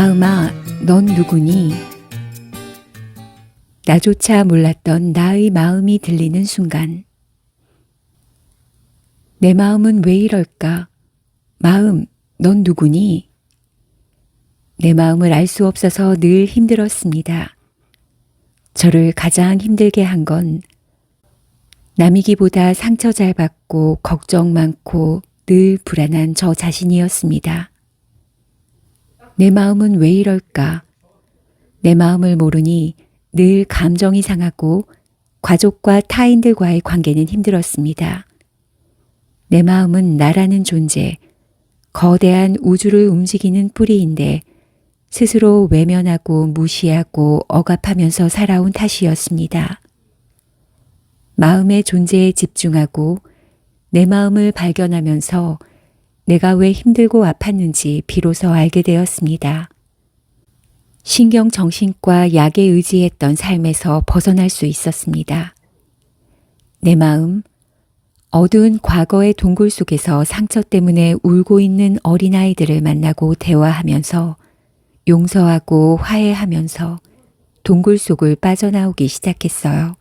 마음아, 넌 누구니? 나조차 몰랐던 나의 마음이 들리는 순간. 내 마음은 왜 이럴까? 마음, 넌 누구니? 내 마음을 알 수 없어서 늘 힘들었습니다. 저를 가장 힘들게 한 건 남이기보다 상처 잘 받고 걱정 많고 늘 불안한 저 자신이었습니다. 내 마음은 왜 이럴까? 내 마음을 모르니 늘 감정이 상하고 가족과 타인들과의 관계는 힘들었습니다. 내 마음은 나라는 존재, 거대한 우주를 움직이는 뿌리인데 스스로 외면하고 무시하고 억압하면서 살아온 탓이었습니다. 마음의 존재에 집중하고 내 마음을 발견하면서 내가 왜 힘들고 아팠는지 비로소 알게 되었습니다. 신경정신과 약에 의지했던 삶에서 벗어날 수 있었습니다. 내 마음, 어두운 과거의 동굴 속에서 상처 때문에 울고 있는 어린아이들을 만나고 대화하면서 용서하고 화해하면서 동굴 속을 빠져나오기 시작했어요.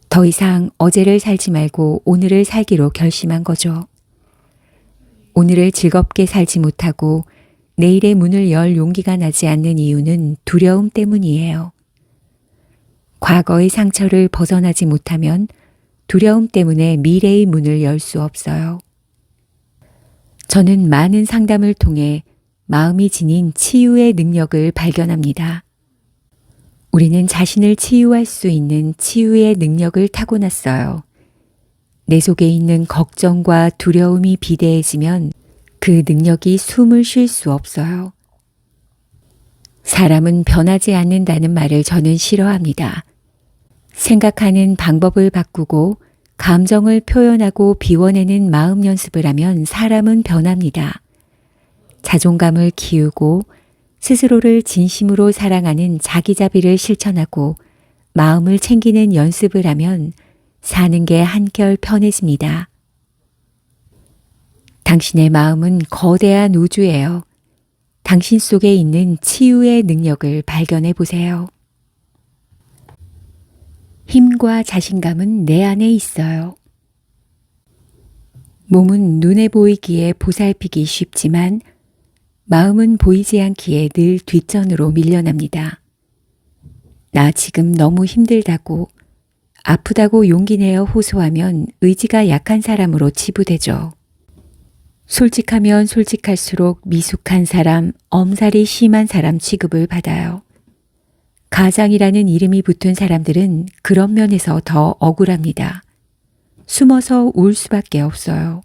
더 이상 어제를 살지 말고 오늘을 살기로 결심한 거죠. 오늘을 즐겁게 살지 못하고 내일의 문을 열 용기가 나지 않는 이유는 두려움 때문이에요. 과거의 상처를 벗어나지 못하면 두려움 때문에 미래의 문을 열 수 없어요. 저는 많은 상담을 통해 마음이 지닌 치유의 능력을 발견합니다. 우리는 자신을 치유할 수 있는 치유의 능력을 타고났어요. 내 속에 있는 걱정과 두려움이 비대해지면 그 능력이 숨을 쉴 수 없어요. 사람은 변하지 않는다는 말을 저는 싫어합니다. 생각하는 방법을 바꾸고 감정을 표현하고 비워내는 마음 연습을 하면 사람은 변합니다. 자존감을 키우고 스스로를 진심으로 사랑하는 자기자비를 실천하고 마음을 챙기는 연습을 하면 사는 게 한결 편해집니다. 당신의 마음은 거대한 우주예요. 당신 속에 있는 치유의 능력을 발견해 보세요. 힘과 자신감은 내 안에 있어요. 몸은 눈에 보이기에 보살피기 쉽지만 마음은 보이지 않기에 늘 뒷전으로 밀려납니다. 나 지금 너무 힘들다고 아프다고 용기 내어 호소하면 의지가 약한 사람으로 치부되죠. 솔직하면 솔직할수록 미숙한 사람, 엄살이 심한 사람 취급을 받아요. 가장이라는 이름이 붙은 사람들은 그런 면에서 더 억울합니다. 숨어서 울 수밖에 없어요.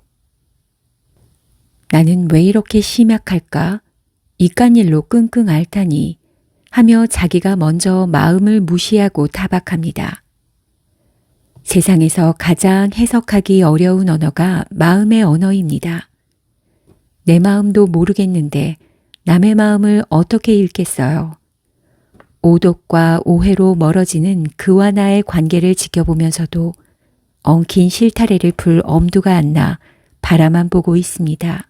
나는 왜 이렇게 심약할까? 이깟 일로 끙끙 앓다니 하며 자기가 먼저 마음을 무시하고 타박합니다. 세상에서 가장 해석하기 어려운 언어가 마음의 언어입니다. 내 마음도 모르겠는데 남의 마음을 어떻게 읽겠어요? 오독과 오해로 멀어지는 그와 나의 관계를 지켜보면서도 엉킨 실타래를 풀 엄두가 안 나 바라만 보고 있습니다.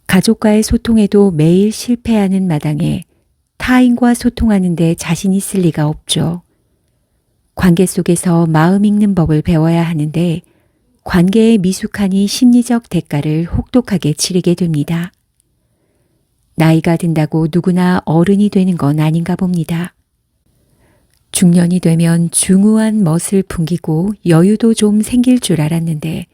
가족과의 소통에도 매일 실패하는 마당에 타인과 소통하는 데 자신 있을 리가 없죠. 관계 속에서 마음 읽는 법을 배워야 하는데 관계에 미숙하니 심리적 대가를 혹독하게 치르게 됩니다. 나이가 든다고 누구나 어른이 되는 건 아닌가 봅니다. 중년이 되면 중후한 멋을 풍기고 여유도 좀 생길 줄 알았는데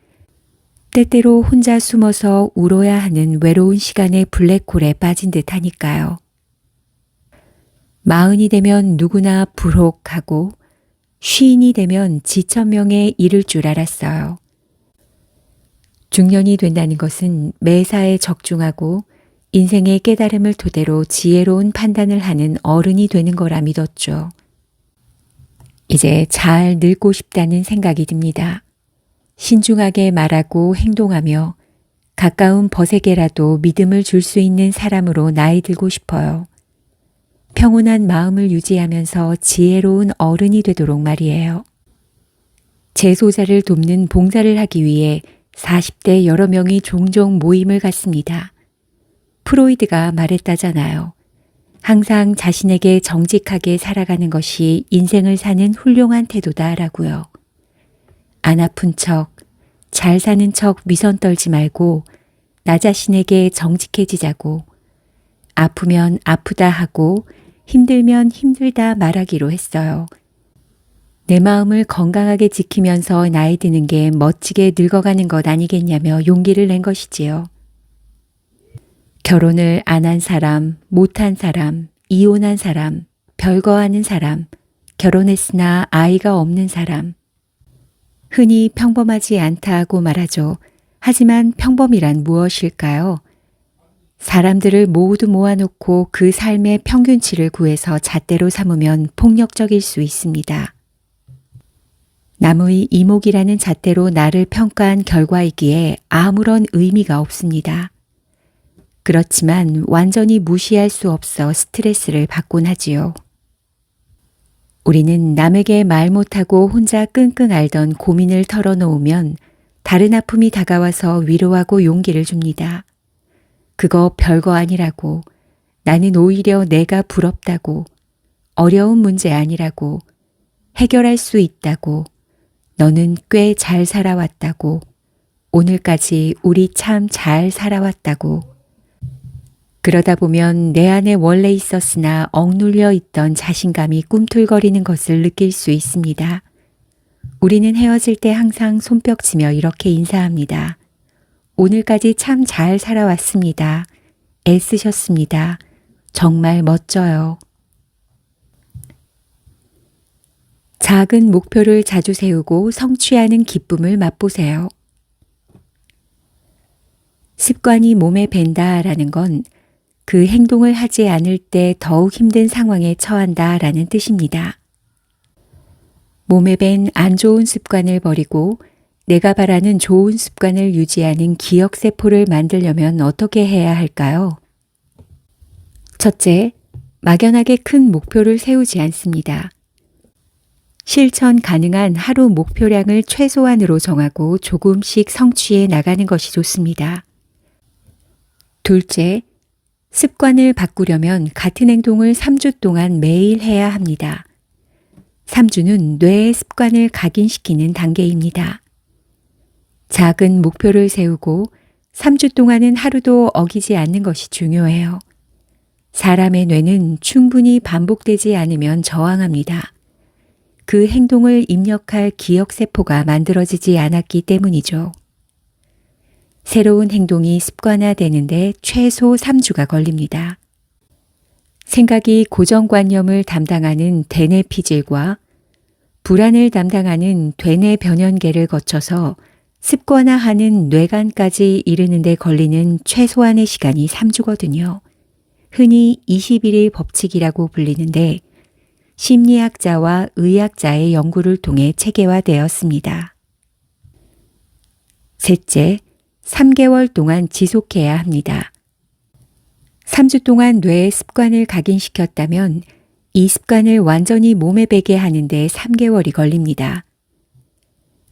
때때로 혼자 숨어서 울어야 하는 외로운 시간의 블랙홀에 빠진 듯 하니까요. 마흔이 되면 누구나 불혹하고 쉰이 되면 지천명에 이를 줄 알았어요. 중년이 된다는 것은 매사에 적중하고 인생의 깨달음을 토대로 지혜로운 판단을 하는 어른이 되는 거라 믿었죠. 이제 잘 늙고 싶다는 생각이 듭니다. 신중하게 말하고 행동하며 가까운 벗에게라도 믿음을 줄 수 있는 사람으로 나이 들고 싶어요. 평온한 마음을 유지하면서 지혜로운 어른이 되도록 말이에요. 재소자를 돕는 봉사를 하기 위해 40대 여러 명이 종종 모임을 갖습니다. 프로이드가 말했다잖아요. 항상 자신에게 정직하게 살아가는 것이 인생을 사는 훌륭한 태도다라고요. 안 아픈 척, 잘 사는 척 위선 떨지 말고 나 자신에게 정직해지자고, 아프면 아프다 하고 힘들면 힘들다 말하기로 했어요. 내 마음을 건강하게 지키면서 나이 드는 게 멋지게 늙어가는 것 아니겠냐며 용기를 낸 것이지요. 결혼을 안 한 사람, 못한 사람, 이혼한 사람, 별거 하는 사람, 결혼했으나 아이가 없는 사람. 흔히 평범하지 않다고 말하죠. 하지만 평범이란 무엇일까요? 사람들을 모두 모아놓고 그 삶의 평균치를 구해서 잣대로 삼으면 폭력적일 수 있습니다. 남의 이목이라는 잣대로 나를 평가한 결과이기에 아무런 의미가 없습니다. 그렇지만 완전히 무시할 수 없어 스트레스를 받곤 하지요. 우리는 남에게 말 못하고 혼자 끙끙 앓던 고민을 털어놓으면 다른 아픔이 다가와서 위로하고 용기를 줍니다. 그거 별거 아니라고, 나는 오히려 내가 부럽다고, 어려운 문제 아니라고, 해결할 수 있다고, 너는 꽤 잘 살아왔다고, 오늘까지 우리 참 잘 살아왔다고. 그러다 보면 내 안에 원래 있었으나 억눌려 있던 자신감이 꿈틀거리는 것을 느낄 수 있습니다. 우리는 헤어질 때 항상 손뼉치며 이렇게 인사합니다. 오늘까지 참 잘 살아왔습니다. 애쓰셨습니다. 정말 멋져요. 작은 목표를 자주 세우고 성취하는 기쁨을 맛보세요. 습관이 몸에 밴다라는 건 그 행동을 하지 않을 때 더욱 힘든 상황에 처한다라는 뜻입니다. 몸에 밴 안 좋은 습관을 버리고 내가 바라는 좋은 습관을 유지하는 기억세포를 만들려면 어떻게 해야 할까요? 첫째, 막연하게 큰 목표를 세우지 않습니다. 실천 가능한 하루 목표량을 최소한으로 정하고 조금씩 성취해 나가는 것이 좋습니다. 둘째, 습관을 바꾸려면 같은 행동을 3주 동안 매일 해야 합니다. 3주는 뇌의 습관을 각인시키는 단계입니다. 작은 목표를 세우고 3주 동안은 하루도 어기지 않는 것이 중요해요. 사람의 뇌는 충분히 반복되지 않으면 저항합니다. 그 행동을 입력할 기억세포가 만들어지지 않았기 때문이죠. 새로운 행동이 습관화되는데 최소 3주가 걸립니다. 생각이 고정관념을 담당하는 대뇌피질과 불안을 담당하는 되뇌 변연계를 거쳐서 습관화하는 뇌관까지 이르는 데 걸리는 최소한의 시간이 3주거든요. 흔히 21일 법칙이라고 불리는데 심리학자와 의학자의 연구를 통해 체계화되었습니다. 셋째, 3개월 동안 지속해야 합니다. 3주 동안 뇌의 습관을 각인시켰다면 이 습관을 완전히 몸에 배게 하는데 3개월이 걸립니다.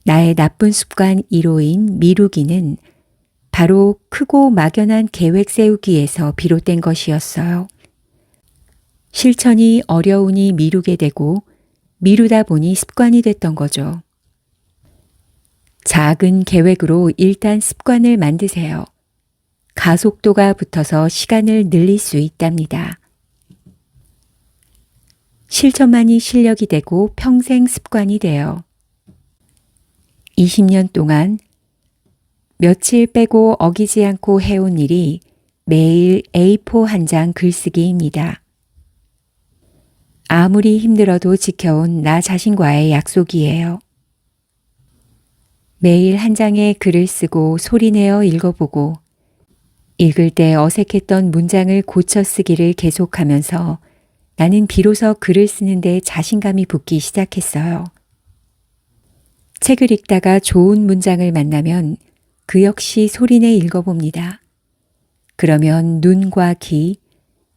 나의 나쁜 습관 1호인 미루기는 바로 크고 막연한 계획 세우기에서 비롯된 것이었어요. 실천이 어려우니 미루게 되고 미루다 보니 습관이 됐던 거죠. 작은 계획으로 일단 습관을 만드세요. 가속도가 붙어서 시간을 늘릴 수 있답니다. 실천만이 실력이 되고 평생 습관이 돼요. 20년 동안 며칠 빼고 어기지 않고 해온 일이 매일 A4 한 장 글쓰기입니다. 아무리 힘들어도 지켜온 나 자신과의 약속이에요. 매일 한 장의 글을 쓰고 소리내어 읽어보고 읽을 때 어색했던 문장을 고쳐 쓰기를 계속하면서 나는 비로소 글을 쓰는데 자신감이 붙기 시작했어요. 책을 읽다가 좋은 문장을 만나면 그 역시 소리내 읽어봅니다. 그러면 눈과 귀,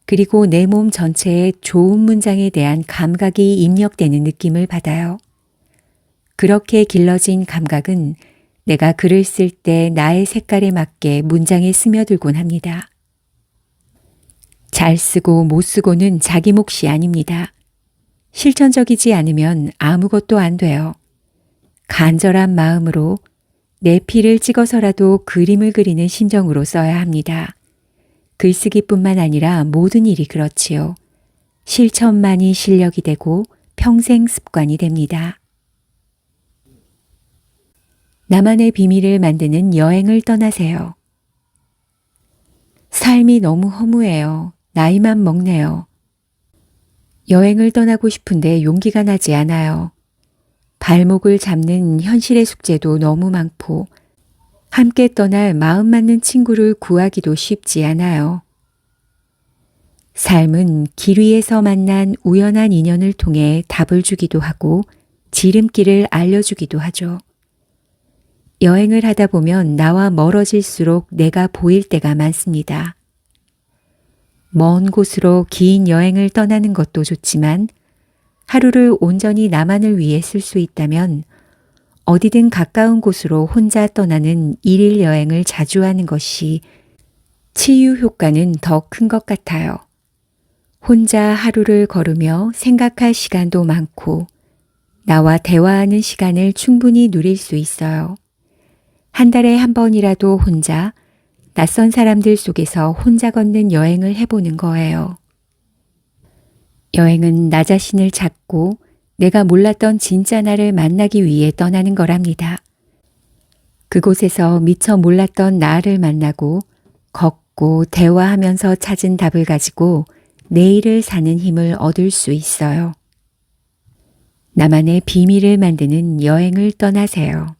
그리고 내 몸 전체에 좋은 문장에 대한 감각이 입력되는 느낌을 받아요. 그렇게 길러진 감각은 내가 글을 쓸 때 나의 색깔에 맞게 문장에 스며들곤 합니다. 잘 쓰고 못 쓰고는 자기 몫이 아닙니다. 실천적이지 않으면 아무것도 안 돼요. 간절한 마음으로 내 피를 찍어서라도 그림을 그리는 심정으로 써야 합니다. 글쓰기뿐만 아니라 모든 일이 그렇지요. 실천만이 실력이 되고 평생 습관이 됩니다. 나만의 비밀을 만드는 여행을 떠나세요. 삶이 너무 허무해요. 나이만 먹네요. 여행을 떠나고 싶은데 용기가 나지 않아요. 발목을 잡는 현실의 숙제도 너무 많고 함께 떠날 마음 맞는 친구를 구하기도 쉽지 않아요. 삶은 길 위에서 만난 우연한 인연을 통해 답을 주기도 하고 지름길을 알려주기도 하죠. 여행을 하다 보면 나와 멀어질수록 내가 보일 때가 많습니다. 먼 곳으로 긴 여행을 떠나는 것도 좋지만 하루를 온전히 나만을 위해 쓸 수 있다면 어디든 가까운 곳으로 혼자 떠나는 일일 여행을 자주 하는 것이 치유 효과는 더 큰 것 같아요. 혼자 하루를 걸으며 생각할 시간도 많고 나와 대화하는 시간을 충분히 누릴 수 있어요. 한 달에 한 번이라도 혼자 낯선 사람들 속에서 혼자 걷는 여행을 해보는 거예요. 여행은 나 자신을 찾고 내가 몰랐던 진짜 나를 만나기 위해 떠나는 거랍니다. 그곳에서 미처 몰랐던 나를 만나고 걷고 대화하면서 찾은 답을 가지고 내일을 사는 힘을 얻을 수 있어요. 나만의 비밀을 만드는 여행을 떠나세요.